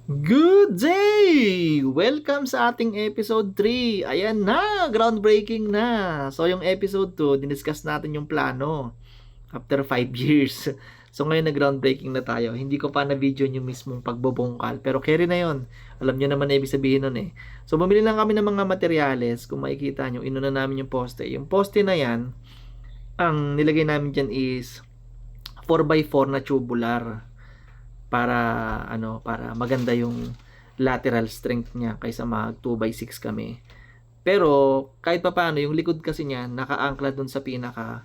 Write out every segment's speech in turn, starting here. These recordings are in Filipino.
Good day! Welcome sa ating episode 3. Ayan na, groundbreaking na. So yung episode 2, diniscuss natin yung plano after 5 years. So ngayon na groundbreaking na tayo. Hindi ko pa na video yung mismong pagbubungkal. Pero carry na yon. Alam nyo naman na ibig sabihin nun eh. So bumili lang kami ng mga materyales. Kung makikita nyo, inuna namin yung poste. Yung poste na yan, ang nilagay namin dyan is 4x4 na tubular para para maganda yung lateral strength niya kaysa mag 2x6 kami. Pero kahit pa paano yung likod kasi niya nakaangkla dun sa pinaka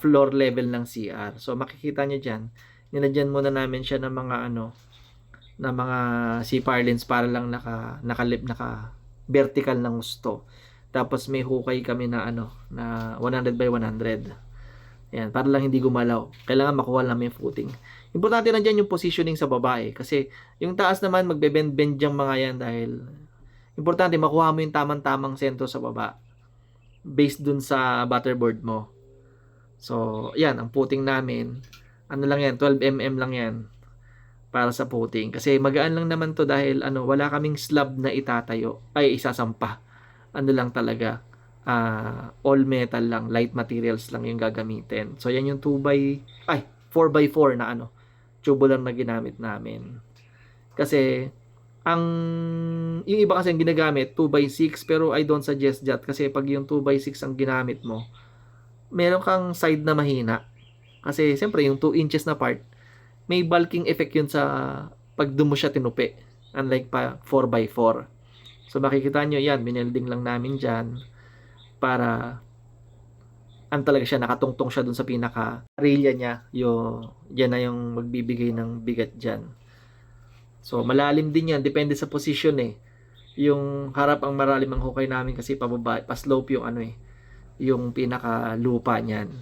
floor level ng CR. So makikita niyo diyan, nilagyan muna namin siya ng mga na mga C-purlins para lang naka vertical ng gusto. Tapos may hukay kami na na 100 by 100. Ayan, para lang hindi gumalaw. Kailangan makuha namin yung footing. Importante na dyan yung positioning sa babae. Kasi yung taas naman, magbe-bend-bend yung mga yan dahil importante makuha mo yung tamang-tamang sentro sa baba. Based dun sa butterboard mo. So, yan, ang footing namin. Ano lang yan, 12 mm lang yan. Para sa footing. Kasi magaan lang naman to dahil wala kaming slab na itatayo. Ay, isasampa. Ano lang talaga all metal lang, light materials lang yung gagamitin. So yan yung 4x4 na tubular na ginamit namin. Kasi ang yung iba kasi ang ginagamit 2x6 pero I don't suggest that kasi pag yung 2x6 ang ginamit mo, meron kang side na mahina. Kasi siyempre yung 2 inches na part, may bulking effect yun sa pag mo siya tinupi. Unlike pa 4x4. So makikita nyo yan, binelding lang namin dyan para talaga siya, nakatungtong siya dun sa pinaka rilya niya. Yan na yung magbibigay ng bigat dyan. So malalim din yan, depende sa position eh. Yung harap ang malalim ang hukay namin kasi pababa, pa-slope yung yung pinaka lupa niyan.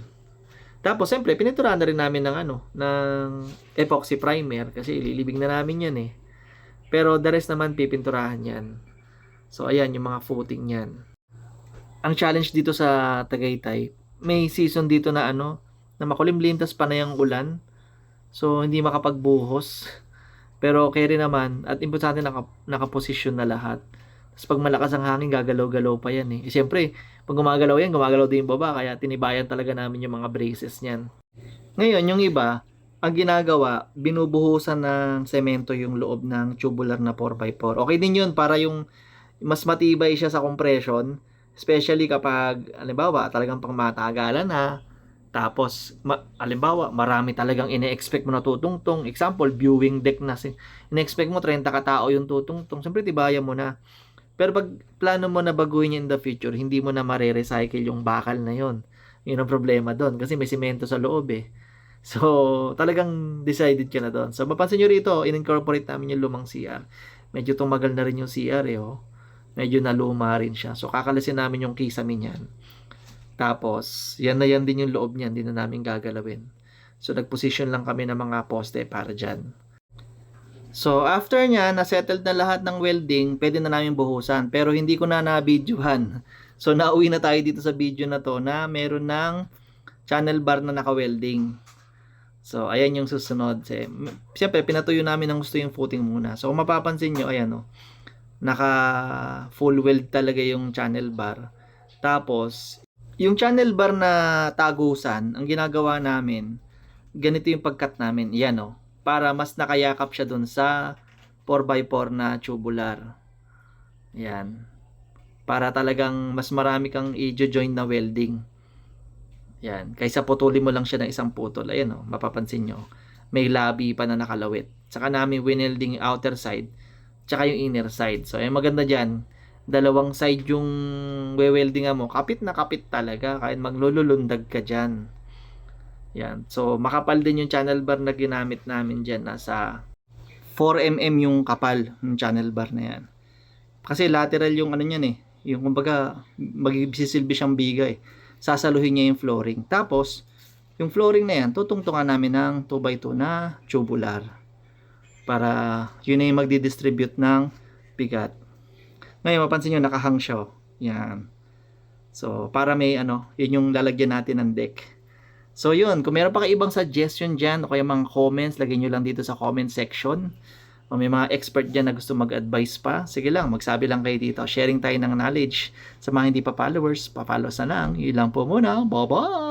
Tapos siyempre pininturahan na rin namin ng epoxy primer kasi ililibing na namin yan eh. Pero the rest naman pipinturahan yan. So ayan yung mga footing niyan. Ang challenge dito sa Tagaytay, may season dito na na makulimlim tas panay ang ulan. So hindi makapagbuhos. Pero okay rin naman at importante nakaposisyon na lahat. Tapos pag malakas ang hangin, gagalaw-galaw pa yan eh. Siyempre, pag gumagalaw yan, gumagalaw din yung baba. Kaya tinibayan talaga namin yung mga braces niyan. Ngayon, yung iba, ang ginagawa, binubuhusan ng semento yung loob ng tubular na 4x4. Okay din yun para yung mas matibay siya sa compression. Especially kapag, halimbawa, talagang pangmatagalan na. Tapos, halimbawa, marami talagang ine-expect mo na tutungtong. Example, viewing deck na. Ine-expect mo 30 katao yung tutungtong. Siyempre, tibayan mo na. Pero pag plano mo na baguhin in the future, hindi mo na mare-recycle yung bakal na yon. Yun ang problema doon. Kasi may simento sa loob eh. So, talagang decided ka na doon. So, mapansin nyo rito, in-incorporate namin yung lumang CR. Medyo tumagal na rin yung CR eh. Oh. Medyo naluma rin siya. So, kakalasin namin yung kisame niyan. Tapos, yan na yan din yung loob niyan. Hindi na namin gagalawin. So, nag-position lang kami ng mga poste para dyan. So, after nya, na-settled na lahat ng welding, pwede na namin buhusan. Pero hindi ko na na-videohan. So, nauwi na tayo dito sa video na to na meron ng channel bar na naka-welding. So, ayan yung susunod. Siyempre, pinatuyo namin ng gusto yung footing muna. So, kung mapapansin nyo, ayan naka full weld talaga yung channel bar. Tapos, yung channel bar na tagusan, ang ginagawa namin, ganito yung pagkat namin. Yan para mas nakayakap siya dun sa 4x4 na tubular. Yan. Para talagang mas marami kang i-join na welding. Yan. Kaysa putulin mo lang siya ng isang putol. Ayan mapapansin nyo. May labi pa na nakalawit. Saka namin winelding yung outer side tsaka yung inner side. So, yung maganda dyan, dalawang side yung weweldingan mo. Kapit na kapit talaga. Kahit maglululundag ka dyan. Yan. So, makapal din yung channel bar na ginamit namin dyan. Nasa 4mm yung kapal ng channel bar na yan. Kasi lateral yung niyan eh. Yung kumbaga, magsisilbi siyang bigay. Sasaluhin niya yung flooring. Tapos, yung flooring na yan, tutungtungan namin ng 2x2 na tubular. Para yun na yung magdi-distribute ng bigat. Ngayon, mapansin nyo, nakahang siya. Yan. So, para may yun yung lalagyan natin ng deck. So, yun. Kung meron pa kayo ibang suggestion dyan, o kaya mga comments, lagay nyo lang dito sa comment section. O may mga expert dyan na gusto mag-advise pa, sige lang, magsabi lang kayo dito. Sharing tayo ng knowledge. Sa mga hindi pa followers, pa-follow na lang. Yun lang po muna. Bye-bye!